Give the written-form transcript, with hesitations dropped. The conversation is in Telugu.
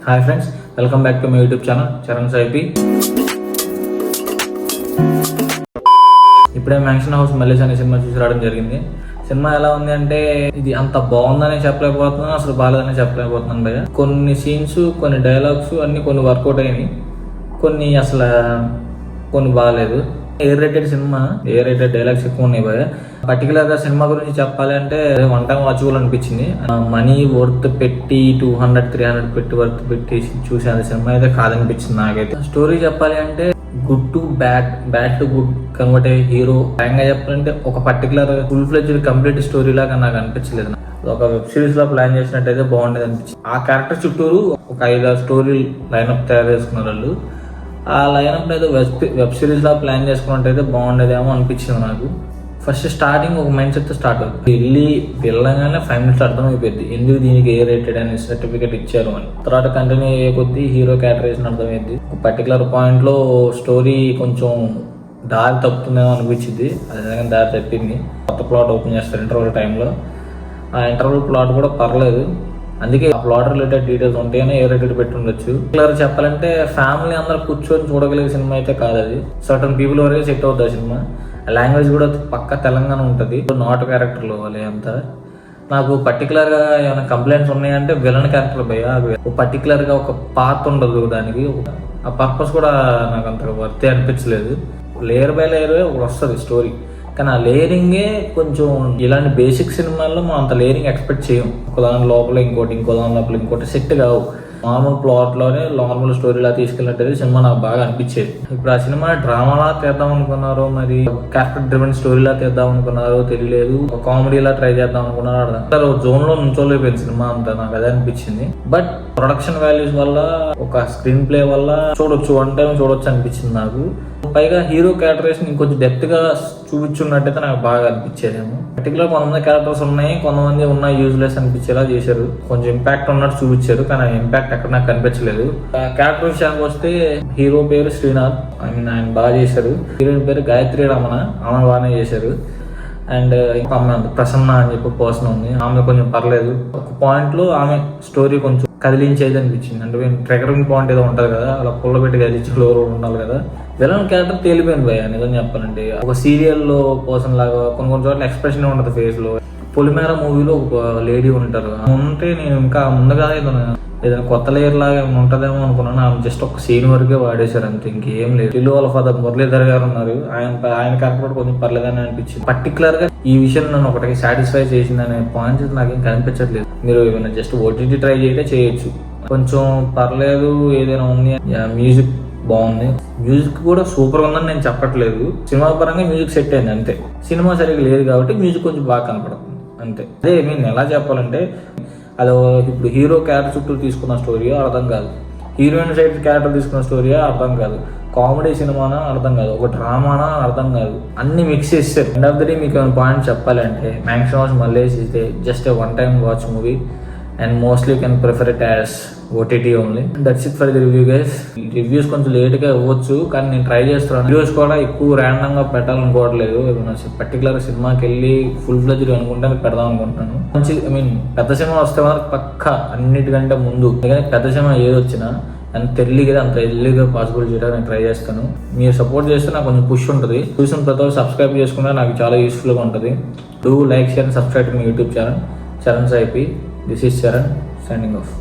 Hi friends, welcome back to my YouTube channel Charan Saipi. ఇప్పుడే మ్యాన్షన్ హౌస్ మల్లేష్ అనే సినిమా చూసి రావడం జరిగింది. సినిమా ఎలా ఉంది అంటే ఇది అంత బాగుందని చెప్పలేకపోతున్నాను, అసలు బాగాలేదని చెప్పలేకపోతున్నాను భయ్య. కొన్ని సీన్స్, కొన్ని డైలాగ్స్ అన్ని కొన్ని వర్కౌట్ అయినాయి, కొన్ని బాగాలేదు. Air rated cinema, air rated dialogues ఎక్కువ ఉన్నాయి భయ్య. పర్టికులర్ గా సినిమా గురించి చెప్పాలి అంటే వన్ టైం వాచబుల్ అనిపించింది. మనీ వర్త్ పెట్టి 200-300 పెట్టి వర్త్ పెట్టి చూసాను సినిమా అయితే కాదనిపించింది నాకైతే. స్టోరీ చెప్పాలి అంటే good to bad, bad to good convert అయ్యే హీరో. భయంగా చెప్పాలంటే ఒక particular full fledged complete story లాగా నాకు అనిపించలేదు. ఒక వెబ్ సిరీస్ లో ప్లాన్ చేసినట్టయితే బాగుండేది అనిపించింది. ఆ క్యారెక్టర్ చుట్టూరు ఒక 5-6 స్టోరీ లైన్అప్ తయారు చేసుకున్నారు వాళ్ళు. ఆ లైన్అప్ ఏదో వెబ్ సిరీస్ లా ప్లాన్ చేసుకున్నట్టయితే బాగుండేదేమో అనిపించింది నాకు. ఫస్ట్ స్టార్టింగ్ ఒక మైండ్ సెట్ తో స్టార్ట్ అవుతుంది. వెళ్ళగానే 5 minutes అర్థమైపోయింది ఎందుకు దీనికి ఏ రేటెడ్ అని సర్టిఫికేట్ ఇచ్చారు అని. తర్వాత కంటిన్యూ అయ్యే కొద్దీ హీరో క్యారెక్టరేషన్ అర్థమైంది. ఒక పర్టికులర్ పాయింట్ లో స్టోరీ కొంచెం దారి తప్పుతుందేమో అనిపించింది. అదే దారి తప్పింది. కొత్త ప్లాట్ ఓపెన్ చేస్తారు ఇంటర్వల్ టైంలో. ఆ ఇంటర్వల్ ప్లాట్ కూడా పర్లేదు, అందుకే ఆ ప్లాట్ రిలేటెడ్ డీటెయిల్స్ ఉంటేనే ఏ రేటెడ్ పెట్టి ఉండొచ్చు. క్లియర్ చెప్పాలంటే ఫ్యామిలీ అందరూ కూర్చొని చూడగలిగే సినిమా అయితే కాదు. సర్టన్ పీపుల్ వరకే సెట్ అవుతుంది ఆ సినిమా. లాంగ్వేజ్ కూడా పక్క తెలంగాణ ఉంటుంది, నాట్ క్యారెక్టర్లు వాళ్ళే అంతా. నాకు పర్టికులర్ గా ఏమైనా కంప్లైంట్స్ ఉన్నాయంటే విలన్ క్యారెక్టర్ భయ్య. పర్టికులర్ గా ఒక పార్ట్ ఉండదు దానికి, ఆ పర్పస్ కూడా నాకు అంతగా వర్తే అనిపించలేదు. లేయర్ బై లేయర్ ఒకటి వస్తుంది స్టోరీ, కానీ ఆ లేయరింగే కొంచెం ఇలాంటి బేసిక్ సినిమాల్లో మనం అంత లేయరింగ్ ఎక్స్పెక్ట్ చేయం. ఒక దాని లోపల ఇంకోటి, ఇంకో దాని లోపల ఇంకోటి సెట్ కావు. నార్మల్ ప్లాట్ లోనే నార్మల్ స్టోరీలా తీసుకెళ్ళినట్టయితే సినిమా నాకు బాగా అనిపించేది. ఇప్పుడు ఆ సినిమా డ్రామాలా తీద్దాం అనుకున్నారో, మరి క్యారెక్టర్ డ్రివెన్ స్టోరీలా తీద్దాం అనుకున్నారో తెలియలేదు, ఒక కామెడీలా ట్రై చేద్దాం అనుకున్నారో అర్థం. జోన్ లో నుంచోలేకపోయింది సినిమా అంతా, నాకు అదే అనిపించింది. బట్ ప్రొడక్షన్ వాల్యూస్ వల్ల, ఒక స్క్రీన్ ప్లే వల్ల చూడొచ్చు, వన్ టైం చూడొచ్చు అనిపించింది నాకు. పైగా హీరో క్యారెక్టరేషన్ ఇంకొంచెం డెప్త్ గా చూపించున్నట్టయితే నాకు బాగా అనిపించేదేమో. పర్టికులర్ కొంతమంది క్యారెక్టర్స్ ఉన్నాయి, కొంతమంది ఉన్నాయి యూజ్లెస్ అనిపించేలా చేశారు. కొంచెం ఇంపాక్ట్ ఉన్నట్టు చూపించారు, కానీ ఇంపాక్ట్ ఎక్కడ నాకు కనిపించలేదు. క్యారెక్టర్ విషయానికి వస్తే హీరో పేరు శ్రీనాథ్, ఆయన బాగా చేశారు. హీరోయిన్ పేరు గాయత్రి రమణ, ఆమె బాగానే చేశారు. అండ్ ఇంకా ఆమె ప్రసన్న అని చెప్పి పర్సన్ ఉంది, ఆమె కొంచెం పర్లేదు. ఒక పాయింట్ లో ఆమె స్టోరీ కొంచెం కదిలించేది అనిపించింది. అంటే ట్రిగరింగ్ పాయింట్ ఏదో ఉంటుంది కదా, అలా పుల్ల పెట్టి కదిలించే ఫ్లోర్ ఉండాలి కదా. విలన్ క్యారెక్టర్ తేలిపోయింది భయ్య నిజం చెప్పాలంటే. ఒక సీరియల్లో పర్సన్ లాగా కొన్ని చోట్ల ఎక్స్ప్రెషన్ ఉంటుంది ఫేస్ లో. పొలిమేర మూవీలో ఒక లేడీ ఉంటారు, ఉంటే నేను ఇంకా ముందుగా ఏదైనా కొత్త లేయర్ లాగా ఉంటదేమో అనుకున్నాను. ఆమె జస్ట్ ఒక సీన్ వరకే వాడేశారు అంతే, ఇంకేం లేదు. ఇల్లు వాళ్ళ ఫాదర్ మురళీధర్ గారు ఉన్నారు, ఆయన క్యారెక్టర్ కొంచెం పర్లేదని అనిపించింది. పర్టికులర్ గా ఈ విషయం నన్ను ఒకటి సాటిస్ఫై చేసిందనే పాయింట్స్ నాకు ఏం కనిపించట్లేదు. మీరు ఏమైనా జస్ట్ ఓటీటీ ట్రై చేయొచ్చు, కొంచెం పర్లేదు ఏదైనా ఉంది. మ్యూజిక్ బాగుంది, మ్యూజిక్ కూడా సూపర్ ఉందని నేను చెప్పట్లేదు. సినిమా పరంగా మ్యూజిక్ సెట్ అయింది అంతే. సినిమా సరిగ్గా లేదు కాబట్టి మ్యూజిక్ కొంచెం బాగా కనపడుతుంది అంతే. అదే నేను ఎలా చెప్పాలంటే, అది ఇప్పుడు హీరో క్యారెక్టర్ చుట్టూ తీసుకున్న స్టోరీయో అర్థం కాదు, హీరోయిన్ సైడ్ క్యారెక్టర్ తీసుకున్న స్టోరీయో అర్థం కాదు, కామెడీ సినిమానా అర్థం కాదు, ఒక డ్రామానా అర్థం కాదు, అన్ని మిక్స్ చేస్తారు. ఎండ్ ఆఫ్ ద డే మీకు పాయింట్ చెప్పాలంటే mansion house Mallesh is just a one time watch movie and mostly you can prefer it as OTT only. That's it for the review guys. Reviews కొంచెం లేట్గా ఇవ్వచ్చు, కానీ నేను ట్రై చేస్తున్నాను. రివ్యూస్ కూడా ఎక్కువ ర్యాండమ్ గా పెట్టాలనుకోవట్లేదు. పర్టికులర్ సినిమాకి వెళ్ళి ఫుల్ ఫ్లెడ్జ్డ్ అనుకుంటే పెడదాం అనుకుంటున్నాను. మంచి పెద్ద సినిమా వస్తే మాత్రం పక్క అన్నిటికంటే ముందు, ఎందుకంటే పెద్ద సినిమా ఏది వచ్చినా అంత ఎర్లీగా పాసిబుల్ చేయడానికి నేను ట్రై చేస్తాను. మీరు సపోర్ట్ చేస్తే నాకు కొంచెం పుష్ ఉంటుంది. చూసిన ప్రతి ఒక్కరు సబ్స్క్రైబ్ చేసుకుంటే నాకు చాలా యూస్ఫుల్గా ఉంటుంది. Do like, share and subscribe to my YouTube channel Charan Saipi. This is Charan signing off.